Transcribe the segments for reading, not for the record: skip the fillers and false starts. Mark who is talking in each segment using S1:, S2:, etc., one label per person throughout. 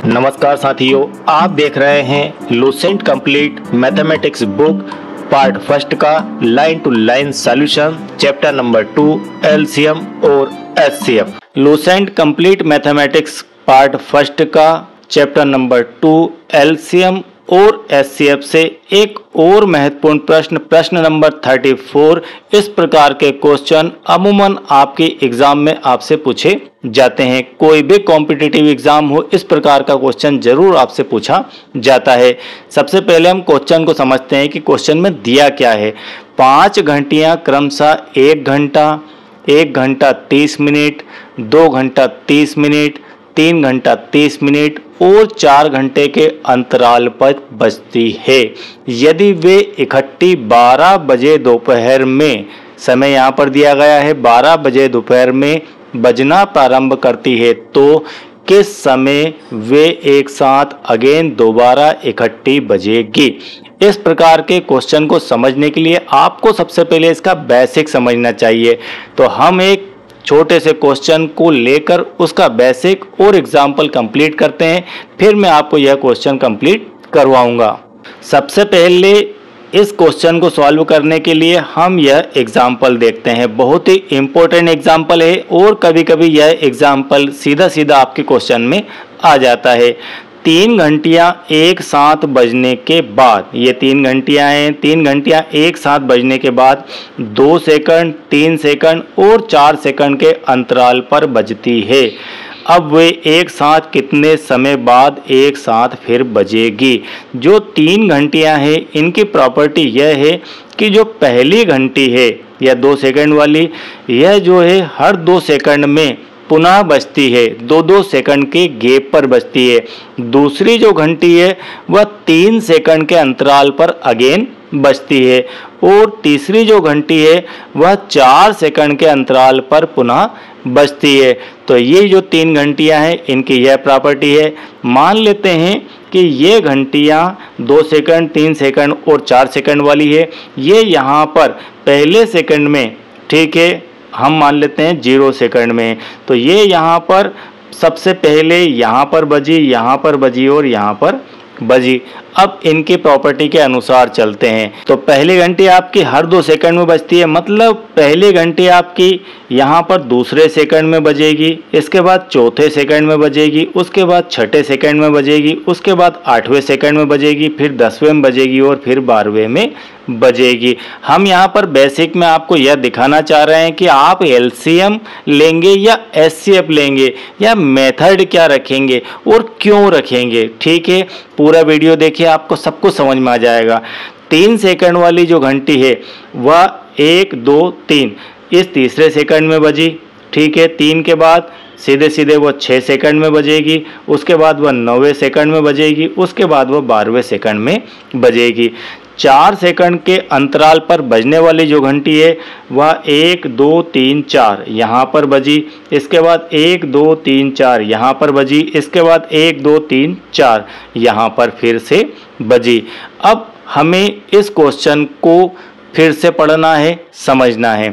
S1: नमस्कार साथियों, आप देख रहे हैं Lucent complete mathematics book part first का line to line solution chapter number 2 LCM और HCF. Lucent complete mathematics part first का चैप्टर नंबर 2 एलसीएम और एचसीएफ से एक और महत्वपूर्ण प्रश्न नंबर 34। इस प्रकार के क्वेश्चन अमूमन आपके एग्जाम में आपसे पूछे जाते हैं। कोई भी कॉम्पिटिटिव एग्जाम हो, इस प्रकार का क्वेश्चन जरूर आपसे पूछा जाता है। सबसे पहले हम क्वेश्चन को समझते हैं कि क्वेश्चन में दिया क्या है। 5 घंटियां क्रमशः 1 घंटा, 1 घंटा 30 मिनट, 2 घंटा 30 मिनट, 3 घंटा 30 मिनट और 4 घंटे के अंतराल पर बजती है। यदि वे इकट्ठी 12 बजे दोपहर में, समय यहाँ पर दिया गया है 12 बजे दोपहर में बजना प्रारंभ करती है, तो किस समय वे एक साथ अगेन दोबारा इकट्ठी बजेगी। इस प्रकार के क्वेश्चन को समझने के लिए आपको सबसे पहले इसका बेसिक समझना चाहिए। तो हम एक छोटे से क्वेश्चन को लेकर उसका बेसिक और एग्जाम्पल कंप्लीट करते हैं, फिर मैं आपको यह क्वेश्चन कंप्लीट करवाऊंगा। सबसे पहले इस क्वेश्चन को सॉल्व करने के लिए हम यह एग्जाम्पल देखते हैं। बहुत ही इम्पोर्टेंट एग्जाम्पल है और कभी कभी यह एग्जाम्पल सीधा सीधा आपके क्वेश्चन में आ जाता है। 3 घंटियां एक साथ बजने के बाद, ये 3 घंटियां हैं, 3 घंटियां एक साथ बजने के बाद 2 सेकंड, 3 सेकंड और 4 सेकंड के अंतराल पर बजती है। अब वे एक साथ कितने समय बाद एक साथ फिर बजेगी। जो 3 घंटियां हैं इनकी प्रॉपर्टी यह है कि जो पहली घंटी है या 2 सेकंड वाली, यह जो है हर 2 सेकंड में पुनः बजती है, 2-2 सेकंड के गैप पर बजती है। दूसरी जो घंटी है वह 3 सेकंड के अंतराल पर अगेन बजती है और तीसरी जो घंटी है वह 4 सेकंड के अंतराल पर पुनः बजती है। तो ये जो 3 घंटियां हैं इनकी यह प्रॉपर्टी है। मान लेते हैं कि ये घंटियां 2 सेकंड, 3 सेकंड और 4 सेकंड वाली है। ये यहाँ पर पहले सेकंड में, ठीक है, हम मान लेते हैं 0 सेकंड में, तो ये यहाँ पर सबसे पहले यहाँ पर बजी, यहाँ पर बजी और यहाँ पर बजी। अब इनकी प्रॉपर्टी के अनुसार चलते हैं। तो पहली घंटी आपकी हर 2 सेकंड में बजती है, मतलब पहली घंटी आपकी यहाँ पर दूसरे सेकंड में बजेगी, इसके बाद चौथे सेकंड में बजेगी, उसके बाद छठे सेकंड में बजेगी, उसके बाद 8वें सेकंड में बजेगी, फिर 10वें में बजेगी और फिर 12वें में बजेगी। हम यहाँ पर बेसिक में आपको यह दिखाना चाह रहे हैं कि आप एलसीएम लेंगे या एचसीएफ लेंगे या मेथड क्या रखेंगे और क्यों रखेंगे। ठीक है, पूरा वीडियो देखिए, आपको सब कुछ समझ में आ जाएगा। 3 सेकंड वाली जो घंटी है वह 1, 2, 3 इस तीसरे सेकंड में बजी, ठीक है। 3 के बाद सीधे सीधे वो 6 सेकंड में बजेगी, उसके बाद वह 9वें सेकंड में बजेगी, उसके बाद वह 12वें सेकंड में बजेगी। 4 सेकंड के अंतराल पर बजने वाली जो घंटी है वह 1, 2, 3, 4 यहाँ पर बजी, इसके बाद 1, 2, 3, 4 यहाँ पर बजी, इसके बाद 1, 2, 3, 4 यहाँ पर फिर से बजी। अब हमें इस क्वेश्चन को फिर से पढ़ना है, समझना है,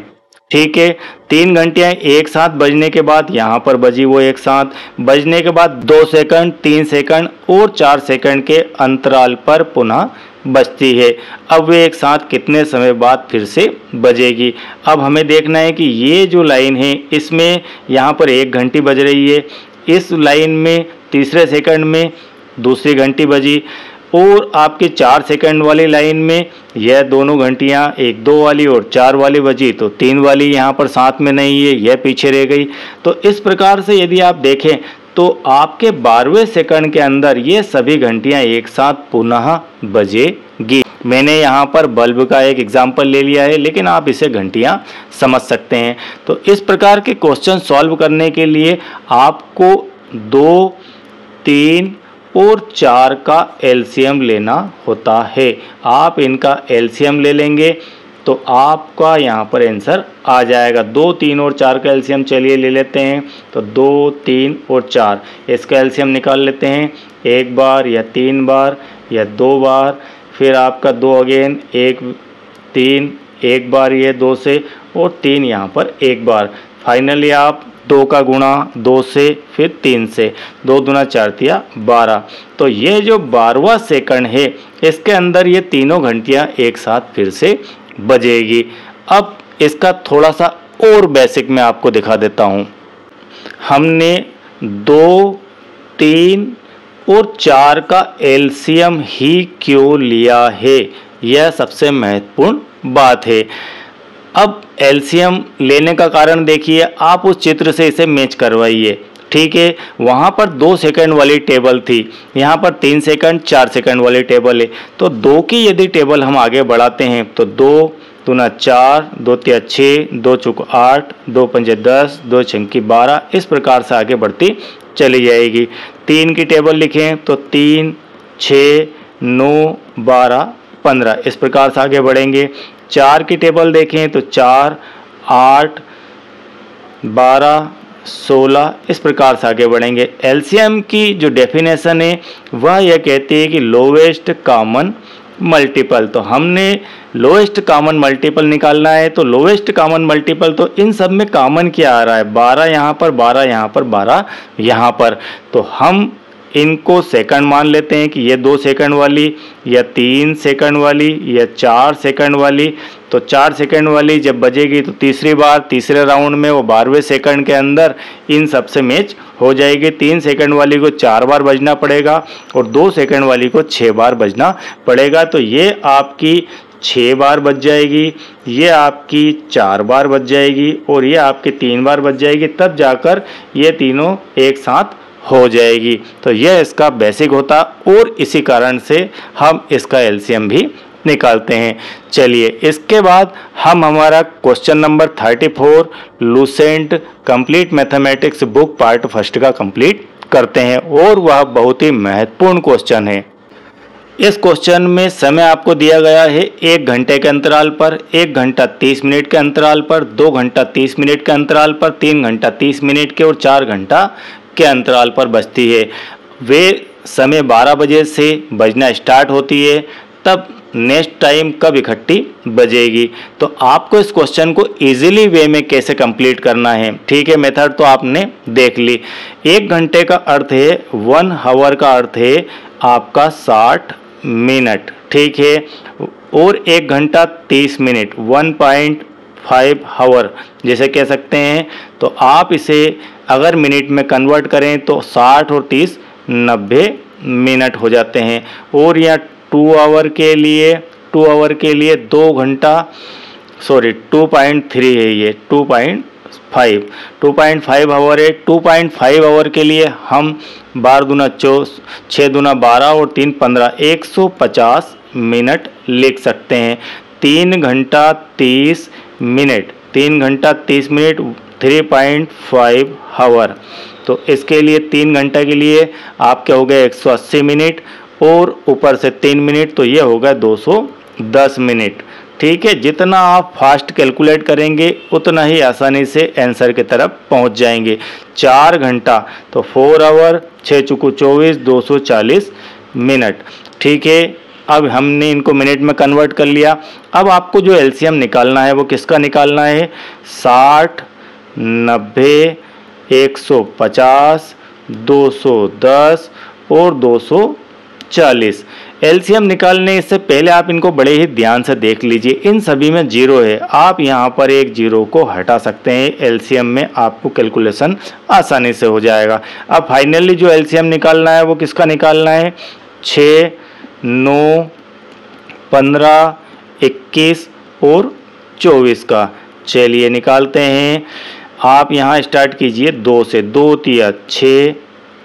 S1: ठीक है। 3 घंटियां एक साथ बजने के बाद यहाँ पर बजी, वो एक साथ बजने के बाद 2 सेकंड, 3 सेकंड और 4 सेकंड के अंतराल पर पुनः बजती है। अब वे एक साथ कितने समय बाद फिर से बजेगी। अब हमें देखना है कि ये जो लाइन है इसमें यहाँ पर 1 घंटी बज रही है, इस लाइन में तीसरे सेकंड में दूसरी घंटी बजी और आपके 4 सेकंड वाली लाइन में यह दोनों घंटियां 1, 2 वाली और 4 वाली बजी, तो 3 वाली यहाँ पर साथ में नहीं है, यह पीछे रह गई। तो इस प्रकार से यदि आप देखें तो आपके 12वें सेकंड के अंदर ये सभी घंटियां एक साथ पुनः बजेगी। मैंने यहाँ पर बल्ब का एक एग्जाम्पल ले लिया है, लेकिन आप इसे घंटियां समझ सकते हैं। तो इस प्रकार के क्वेश्चन सॉल्व करने के लिए आपको 2, 3 और 4 का एलसीएम लेना होता है। आप इनका एलसीएम ले लेंगे तो आपका यहाँ पर आंसर आ जाएगा। 2, 3 और 4 का एलसीएम चलिए ले लेते हैं। तो 2, 3 और 4 इसका एलसीएम निकाल लेते हैं, 1 बार या 3 बार या 2 बार, फिर आपका 2 अगेन 1, 3 1 बार ये 2 से और 3 यहाँ पर 1 बार। फाइनली आप 2 का गुणा 2 से फिर 3 से, 2 दूना 4 तिया 12। तो ये जो 12वां सेकंड है इसके अंदर ये तीनों घंटियाँ एक साथ फिर से बजेगी। अब इसका थोड़ा सा और बेसिक मैं आपको दिखा देता हूँ। हमने 2, 3 और 4 का एलसीएम ही क्यों लिया है, यह सबसे महत्वपूर्ण बात है। अब एलसीएम लेने का कारण देखिए, आप उस चित्र से इसे मैच करवाइए। ठीक है, वहाँ पर 2 सेकंड वाली टेबल थी, यहाँ पर 3 सेकंड 4 सेकंड वाली टेबल है। तो 2 की यदि टेबल हम आगे बढ़ाते हैं तो 2 दूना 4, 2 तिया 6, 2 चौक 8, 2 पंजे 10, 2 छंकी 12, इस प्रकार से आगे बढ़ती चली जाएगी। 3 की टेबल लिखें तो 3, 6, 9, 12, 15, इस प्रकार से आगे बढ़ेंगे। 4 की टेबल देखें तो 4, 8, 12, 16, इस प्रकार से आगे बढ़ेंगे। एलसीएम की जो डेफिनेशन है वह यह कहती है कि लोवेस्ट कॉमन मल्टीपल। तो हमने लोएस्ट कॉमन मल्टीपल निकालना है, तो लोएस्ट कॉमन मल्टीपल तो इन सब में कॉमन क्या आ रहा है, 12 यहाँ पर, 12 यहाँ पर, 12 यहाँ पर। तो हम इनको सेकंड मान लेते हैं कि ये 2 सेकंड वाली या 3 सेकंड वाली या 4 सेकंड वाली। तो 4 सेकंड वाली जब बजेगी तो तीसरी बार तीसरे राउंड में वो 12वें सेकंड के अंदर इन सब से मैच हो जाएगी। 3 सेकंड वाली को 4 बार बजना पड़ेगा और 2 सेकंड वाली को 6 बार बजना पड़ेगा। तो ये आपकी 6 बार बज जाएगी, ये आपकी 4 बार बज जाएगी और ये आपकी 3 बार बज जाएगी, तब जाकर ये तीनों एक साथ हो जाएगी। तो यह इसका बेसिक होता और इसी कारण से हम इसका एलसीएम भी निकालते हैं। चलिए इसके बाद हम हमारा question number 34 Lucent complete mathematics book part first का कंप्लीट करते हैं और वह बहुत ही महत्वपूर्ण क्वेश्चन है। इस क्वेश्चन में समय आपको दिया गया है 1 घंटे के अंतराल पर, 1 घंटा 30 मिनट के अंतराल पर, 2 घंटा 30 मिनट के अंतराल पर, 3 घंटा 30 मिनट के और 4 घंटा के अंतराल पर बजती है। वे समय 12 बजे से बजना स्टार्ट होती है, तब नेक्स्ट टाइम कब इकट्ठी बजेगी। तो आपको इस क्वेश्चन को इजीली वे में कैसे कंप्लीट करना है, ठीक है, मेथड तो आपने देख ली। 1 घंटे का अर्थ है 1 आवर का अर्थ है आपका 60 मिनट, ठीक है, और 1 घंटा 30 मिनट 1.5 आवर जैसे कह सकते हैं। तो आप इसे अगर मिनट में कन्वर्ट करें तो 60 और 30 90 मिनट हो जाते हैं। और यह 2 आवर के लिए 2 घंटा 2.3 है, ये 2.5 आवर है। 2.5 आवर के लिए हम 12 दूना 6 दूना 12 और 3 15 150 मिनट लिख सकते हैं। 3 घंटा 30 मिनट 3.5 आवर। तो इसके लिए 3 घंटा के लिए आपके हो गए 180 मिनट और ऊपर से 3 मिनट, तो ये होगा 210 मिनट, ठीक है। जितना आप फास्ट कैलकुलेट करेंगे उतना ही आसानी से आंसर की तरफ पहुंच जाएंगे। 4 घंटा तो 4 आवर, 6 चुकू 24 240 मिनट, ठीक है। अब हमने इनको मिनट में कन्वर्ट कर लिया। अब आपको जो एलसीएम निकालना है वो किसका निकालना है, 60, 90, 150, 210 और 240। एलसीएम निकालने से पहले आप इनको बड़े ही ध्यान से देख लीजिए। इन सभी में जीरो है, आप यहाँ पर एक जीरो को हटा सकते हैं। एलसीएम में आपको कैलकुलेशन आसानी से हो जाएगा। अब फाइनली जो एलसीएम निकालना है वो किसका निकालना है, 6, 9, 15, 21 और 24 का। चलिए निकालते हैं। आप यहाँ स्टार्ट कीजिए 2 से, 2 तिया 6,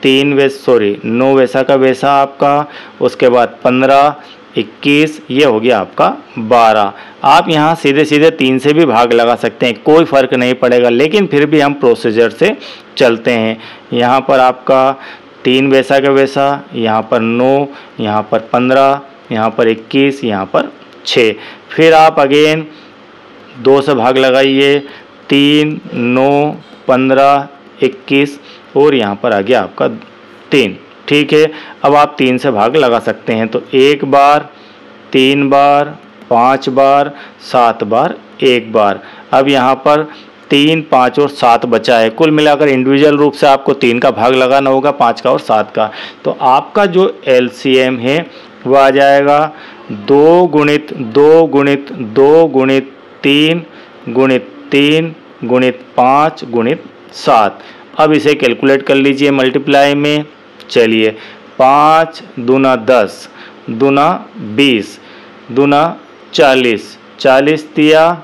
S1: 9 वैसा का वैसा आपका, उसके बाद 15, 21, ये हो गया आपका 12। आप यहाँ सीधे सीधे 3 से भी भाग लगा सकते हैं, कोई फ़र्क नहीं पड़ेगा, लेकिन फिर भी हम प्रोसीजर से चलते हैं। यहाँ पर आपका 3 वैसा का वैसा, यहाँ पर 9, यहाँ पर 15, यहाँ पर 21, यहाँ पर 6। फिर आप अगेन 2 से भाग लगाइए, 3, 9, 15, 21 और यहाँ पर आ गया आपका 3, ठीक है। अब आप 3 से भाग लगा सकते हैं, तो 1 बार, 3 बार, 5 बार, 7 बार, 1 बार। अब यहाँ पर 3, 5 और 7 बचा है। कुल मिलाकर इंडिविजुअल रूप से आपको 3 का भाग लगाना होगा, 5 का और 7 का। तो आपका जो एलसीएम है वो आ जाएगा 2 गुणित 2 गुणित 2 गुणित 3 गुणित 3 गुणित 5 गुणित 7। अब इसे कैलकुलेट कर लीजिए मल्टीप्लाई में। चलिए 5 दूना 10 दूना 20 दूना 40, 40 तिया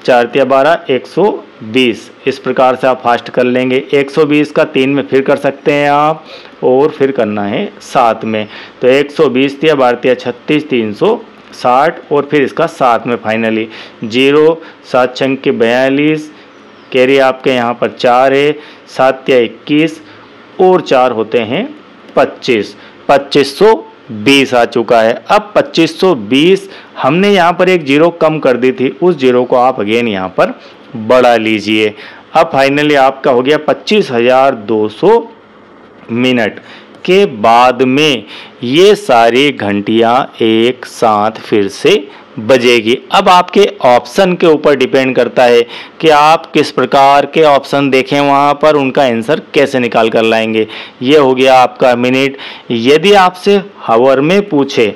S1: 4 तिया 12, 120। इस प्रकार से आप फास्ट कर लेंगे। 120 का 3 में फिर कर सकते हैं आप, और फिर करना है 7 में। तो 120 तिया 12 तिया 36, 360, और फिर इसका 7 में फाइनली 0, 7 छंग के 42, कैरी आपके यहाँ पर 4 है, 7 तिया 21 और 4 होते हैं 25, 2520 आ चुका है। अब 2520 हमने यहाँ पर एक जीरो कम कर दी थी, उस जीरो को आप अगेन यहाँ पर बढ़ा लीजिए। अब फाइनली आपका हो गया 25,200 मिनट के बाद में ये सारी घंटियाँ एक साथ फिर से बजेगी। अब आपके ऑप्शन के ऊपर डिपेंड करता है कि आप किस प्रकार के ऑप्शन देखें, वहाँ पर उनका आंसर कैसे निकाल कर लाएंगे। ये हो गया आपका मिनट। यदि आपसे हावर में पूछे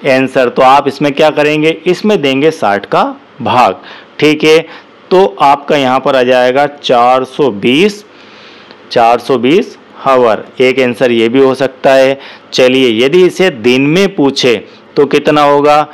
S1: आंसर तो आप इसमें क्या करेंगे, इसमें देंगे 60 का भाग। ठीक है, तो आपका यहाँ पर आ जाएगा 420 हावर। एक आंसर ये भी हो सकता है। चलिए यदि इसे दिन में पूछे तो कितना होगा,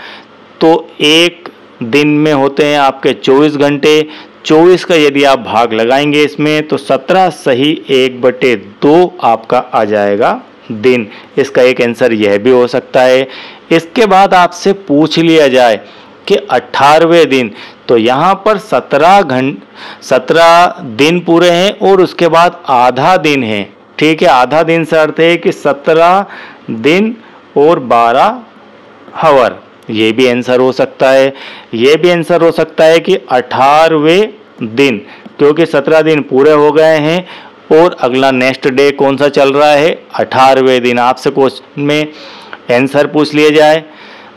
S1: तो एक दिन में होते हैं आपके 24 घंटे। 24 का यदि आप भाग लगाएंगे इसमें तो 17 सही 1/2 आपका आ जाएगा दिन। इसका एक आंसर यह भी हो सकता है। इसके बाद आपसे पूछ लिया जाए कि 18वें दिन, तो यहाँ पर 17 दिन पूरे हैं और उसके बाद आधा दिन है। ठीक है, आधा दिन से अर्थ है कि 17 दिन और 12 हावर। ये भी आंसर हो सकता है। ये भी आंसर हो सकता है कि 18वें दिन, क्योंकि 17 दिन पूरे हो गए हैं और अगला नेक्स्ट डे कौन सा चल रहा है, 18वें दिन। आपसे क्वेश्चन में आंसर पूछ लिया जाए,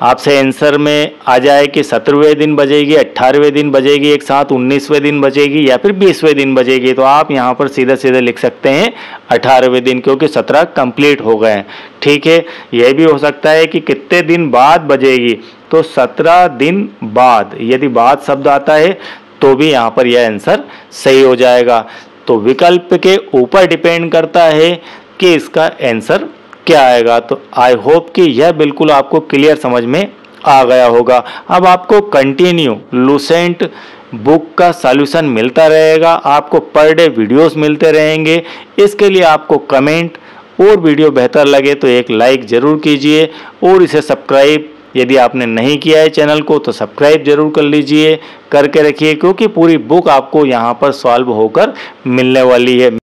S1: आपसे आंसर में आ जाए कि 17वें दिन बजेगी, 18वें दिन बजेगी, एक साथ 19वें दिन बजेगी या फिर 20वें दिन बजेगी, तो आप यहाँ पर सीधे सीधे लिख सकते हैं 18वें दिन, क्योंकि 17 कंप्लीट हो गए हैं। ठीक है, यह भी हो सकता है कि कितने दिन बाद बजेगी, तो 17 दिन बाद। यदि बाद शब्द आता है तो भी यहाँ पर यह आंसर सही हो जाएगा। तो विकल्प के ऊपर डिपेंड करता है कि इसका आंसर क्या आएगा। तो आई होप कि यह बिल्कुल आपको क्लियर समझ में आ गया होगा। अब आपको कंटिन्यू लूसेंट बुक का सॉल्यूशन मिलता रहेगा, आपको पर डे वीडियोस मिलते रहेंगे। इसके लिए आपको कमेंट और वीडियो बेहतर लगे तो एक लाइक ज़रूर कीजिए, और इसे सब्सक्राइब यदि आपने नहीं किया है चैनल को तो सब्सक्राइब जरूर कर लीजिए, करके रखिए, क्योंकि पूरी बुक आपको यहाँ पर सॉल्व होकर मिलने वाली है।